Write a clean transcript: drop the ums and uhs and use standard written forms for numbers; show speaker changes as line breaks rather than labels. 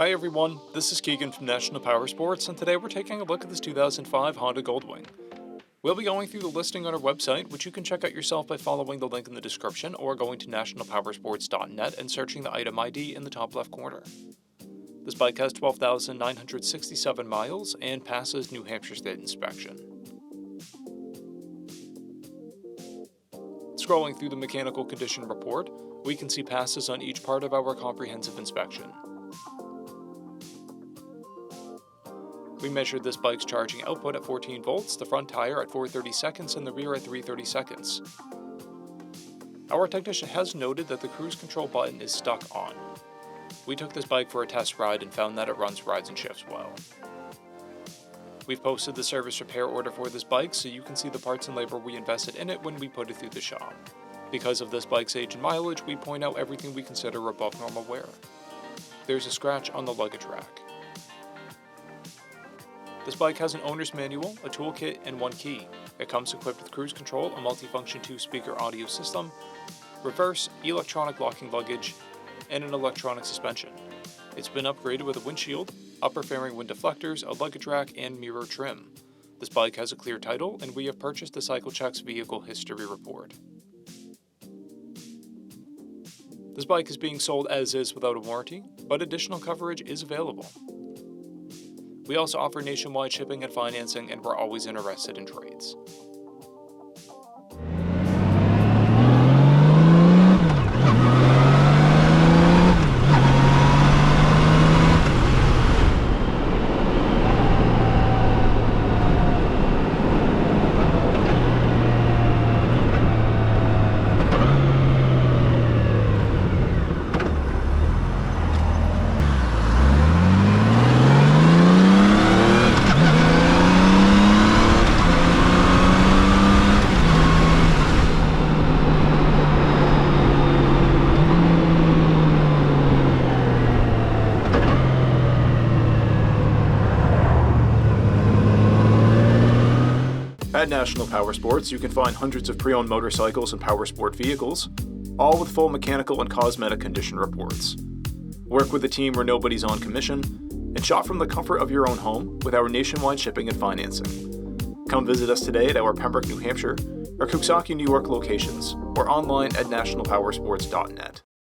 Hi everyone, this is Keegan from National Powersports, and today we're taking a look at this 2005 Honda Goldwing. We'll be going through the listing on our website, which you can check out yourself by following the link in the description or going to nationalpowersports.net and searching the item ID in the top left corner. This bike has 12,967 miles and passes New Hampshire State inspection. Scrolling through the mechanical condition report, we can see passes on each part of our comprehensive inspection. We measured this bike's charging output at 14 volts, the front tire at 430 seconds, and the rear at 330 seconds. Our technician has noted that the cruise control button is stuck on. We took this bike for a test ride and found that it runs, rides, and shifts well. We've posted the service repair order for this bike so you can see the parts and labor we invested in it when we put it through the shop. Because of this bike's age and mileage, we point out everything we consider above normal wear. There's a scratch on the luggage rack. This bike has an owner's manual, a toolkit, and one key. It comes equipped with cruise control, a multifunction 2-speaker audio system, reverse, electronic locking luggage, and an electronic suspension. It's been upgraded with a windshield, upper fairing wind deflectors, a luggage rack, and mirror trim. This bike has a clear title, and we have purchased the CycleCheck's vehicle history report. This bike is being sold as is without a warranty, but additional coverage is available. We also offer nationwide shipping and financing, and we're always interested in trades. At National Powersports, you can find hundreds of pre-owned motorcycles and powersport vehicles, all with full mechanical and cosmetic condition reports. Work with a team where nobody's on commission, and shop from the comfort of your own home with our nationwide shipping and financing. Come visit us today at our Pembroke, New Hampshire, or Coxsackie, New York locations, or online at nationalpowersports.net.